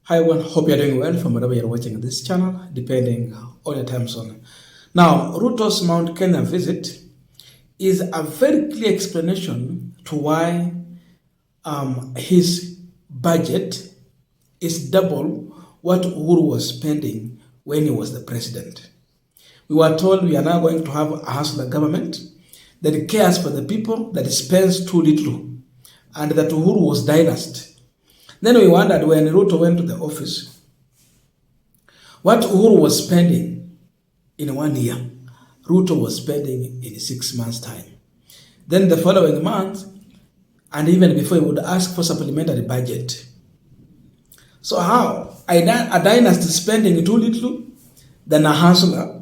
Hi everyone, hope you're doing well from wherever you're watching this channel, depending on your time zone. Now, Ruto's Mount Kenya visit is a very clear explanation to why his budget is double what Uhuru was spending when he was the president. We were told we are now going to have a hustler government that cares for the people, that spends too little, and that Uhuru was dynasty. Then we wondered when Ruto went to the office, what Uhuru was spending in 1 year, Ruto was spending in 6 months' time. Then the following month, and even before, he would ask for supplementary budget. So how? A dynasty spending too little, then a hustler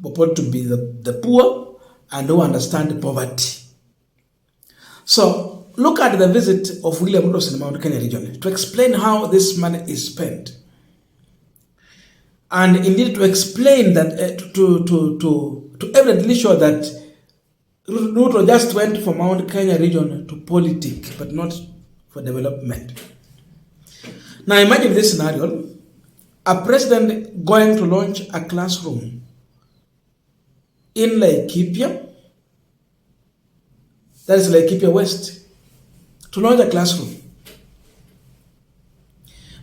purport to be the poor and who understand poverty. So look at the visit of William Ruto in the Mount Kenya region to explain how this money is spent. And indeed to explain that, to evidently show that Ruto just went from Mount Kenya region to politics, but not for development. Now imagine this scenario, a president going to launch a classroom in Laikipia, that is Laikipia West, to launch a classroom.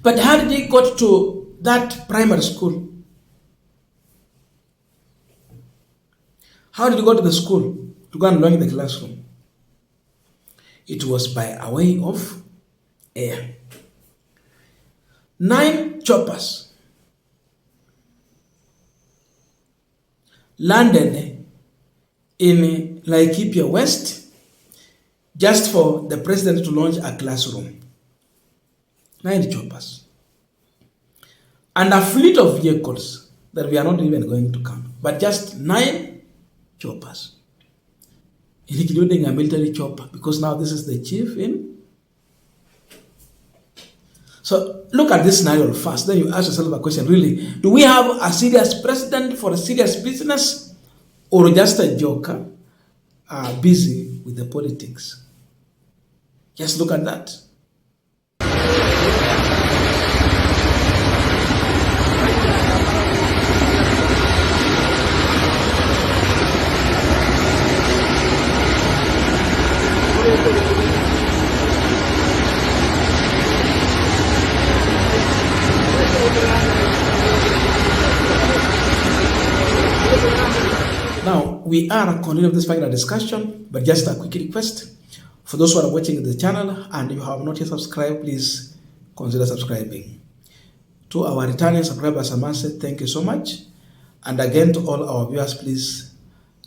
But how did he got to that primary school? How did he go to the school to go and launch the classroom? It was by a way of air. 9 choppers landed in Laikipia West just for the president to launch a classroom. 9 choppers. And a fleet of vehicles that we are not even going to count, but just 9 choppers, including a military chopper, because now this is the chief in. So look at this scenario first, then you ask yourself a question, really, do we have a serious president for a serious business, or just a joker busy with the politics? Just look at that. Now, we are continuing this final discussion, but just a quick request. For those who are watching the channel and you have not yet subscribed, please consider subscribing. To our returning subscribers, I must say thank you so much. And again, to all our viewers, please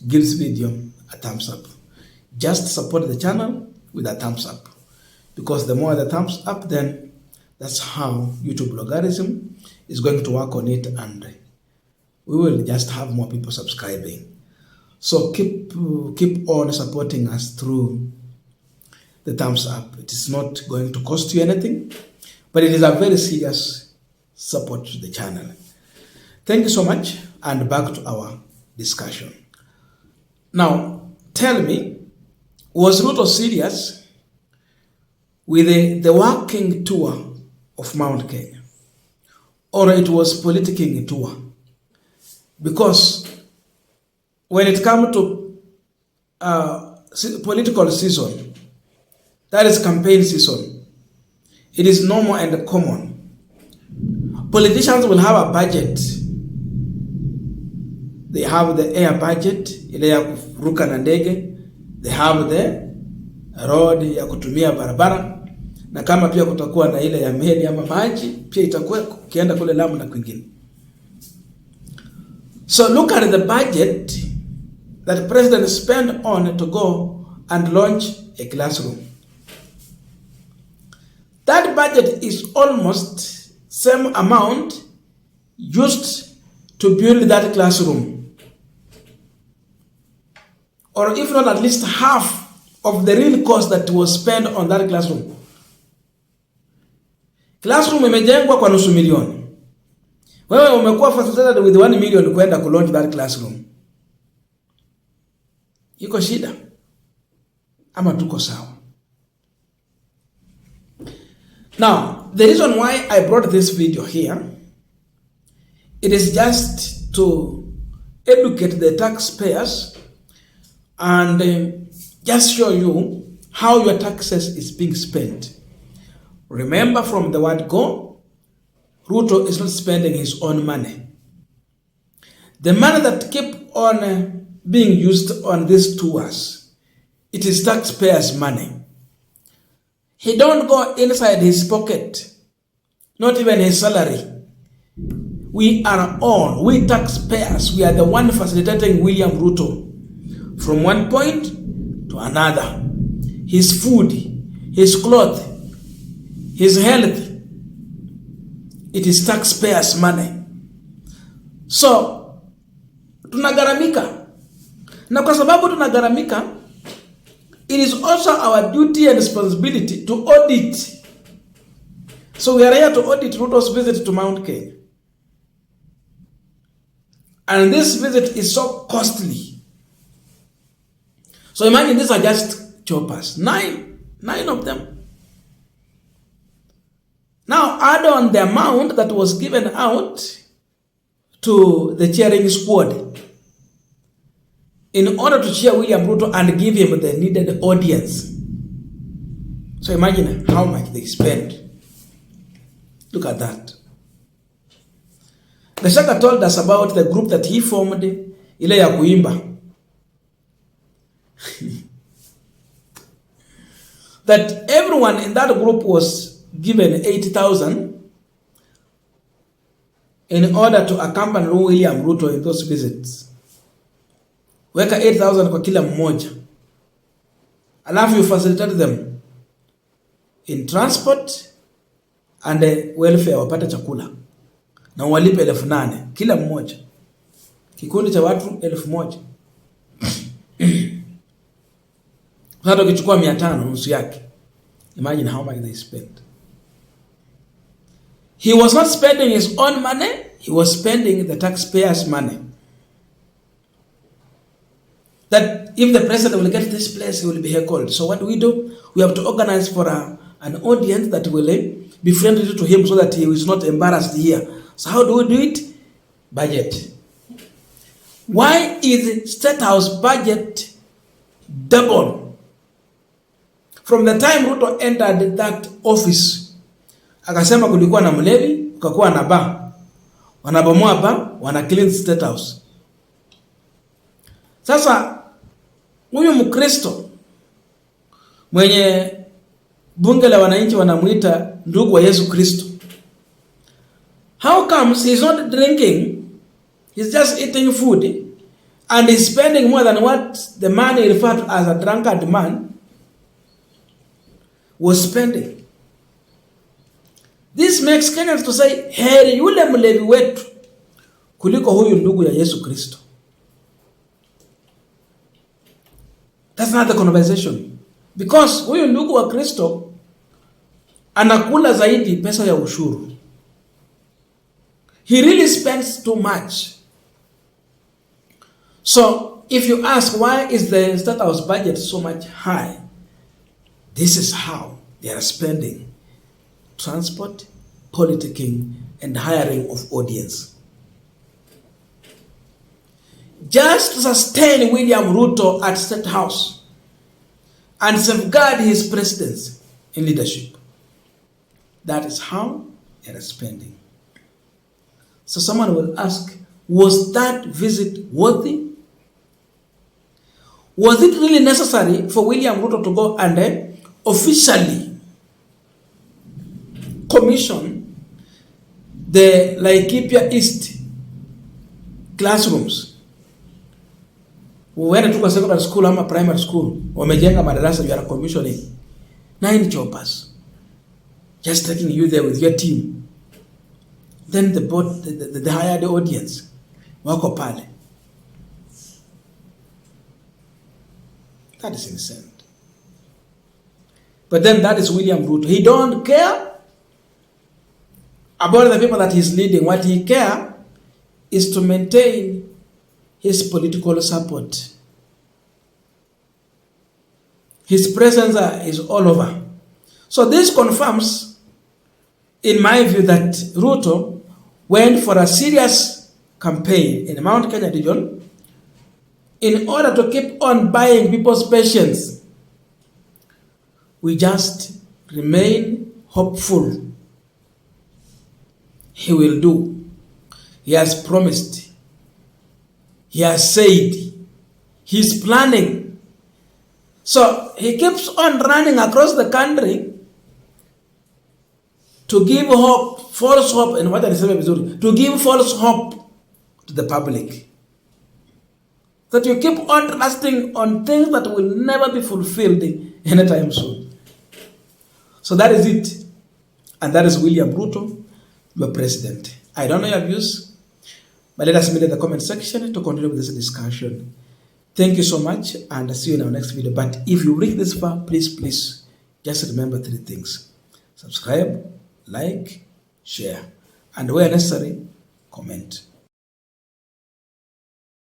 give this video a thumbs up. Just support the channel with a thumbs up. Because the more the thumbs up, then that's how YouTube algorithm is going to work on it, and we will just have more people subscribing. So keep on supporting us through the thumbs up. It is not going to cost you anything, but it is a very serious support to the channel. Thank you so much, and back to our discussion. Now, tell me, was Ruto serious with the working tour of Mount Kenya, or it was politicking tour? Because when it comes to political season, that is campaign season, it is normal and common. Politicians will have a budget. They have the air budget, ile ya kuruka na ndege. They have the road ya kutumia barabara. Na kama pia kutakuwa na ile ya meli ama maji, pia itakuwa ukienda kule Lamu na kwingine. So look at the budget that the president spent on to go and launch a classroom. That budget is almost same amount used to build that classroom. Or if not at least half of the real cost that was spent on that classroom. Classroom imejengwa kwa nusu milioni. Wewe umekuwa facilitated with 1 million kwenda ku launch that classroom. Iko shida? Ama tuko sawa? Now, the reason why I brought this video here, it is just to educate the taxpayers and just show you how your taxes is being spent. Remember, from the word go, Ruto is not spending his own money. The money that keep on being used on these tours, it is taxpayers' money. He don't go inside his pocket, not even his salary. We taxpayers, we are the one facilitating William Ruto from one point to another. His food, his clothes, his health, it is taxpayers' money. So, tunagaramika. Na kwa sababu tunagaramika, it is also our duty and responsibility to audit. So we are here to audit Ruto's visit to Mount Kenya. And this visit is so costly. So imagine these are just choppers. Nine of them. Now add on the amount that was given out to the cheering squad in order to cheer William Ruto and give him the needed audience. So imagine how much they spend. Look at that. The Shaka told us about the group that he formed, ile ya kuimba. That everyone in that group was given 80,000 in order to accompany William Ruto in those visits. Weka 8,000 kwa kila mmoja. Alafu you facilitate them in transport and welfare, wapata chakula. Na walipe 8,000 kila mmoja. Kikundi cha watu 1,000. Sasa ukichukua 500 nusu yake. Imagine how much they spent. He was not spending his own money, he was spending the taxpayers' money. That if the president will get this place, he will be heckled. So what do? We have to organize for an audience that will be friendly to him so that he is not embarrassed here. So how do we do it? Budget. Why is State House budget double? From the time Ruto entered that office, akasema kulikuwa na mlevi, kukakuwa na bar. Wanabomoa bar, wana clean State House. Sasa huyu Mkristo mwenye bunge la wananchi wanamuita ndugu wa Yesu Kristo, how comes he's not drinking, he's just eating food and he's spending more than what the man he referred to as a drunkard man was spending? This makes Kenyans to say, heri yule mlevi wetu kuliko huyu ndugu ya Yesu Kristo. That's not the conversation. Because huyu ndugu wa Kristo anakula zaidi pesa ya ushuru. He really spends too much. So, if you ask why is the State House budget so much high, this is how they are spending: transport, politicking, and hiring of audience. Just to sustain William Ruto at State House and safeguard his presidency in leadership. That is how they are spending. So someone will ask, was that visit worthy? Was it really necessary for William Ruto to go and officially commission the Laikipia East classrooms? When tuko secondary school ama primary school, wamejenga madarasa, you are commissioning 9 choppers, just taking you there with your team. Then the board, the hired audience, wako pale. That is insane. But then that is William Ruto. He don't care about the people that he's leading. What he care is to maintain his political support. His presence is all over. So this confirms in my view, that Ruto went for a serious campaign in the Mount Kenya region in order to keep on buying people's patience. We just remain hopeful. He will do. He has promised. He has said. He's planning. So he keeps on running across the country to give hope, false hope, and what I say, to give false hope to the public. That you keep on trusting on things that will never be fulfilled anytime soon. So that is it. And that is William Ruto, your president. I don't know your views, but let us meet in the comment section to continue with this discussion. Thank you so much, and I'll see you in our next video. But if you reach this far, please, just remember 3 things. Subscribe, like, share, and where necessary, comment.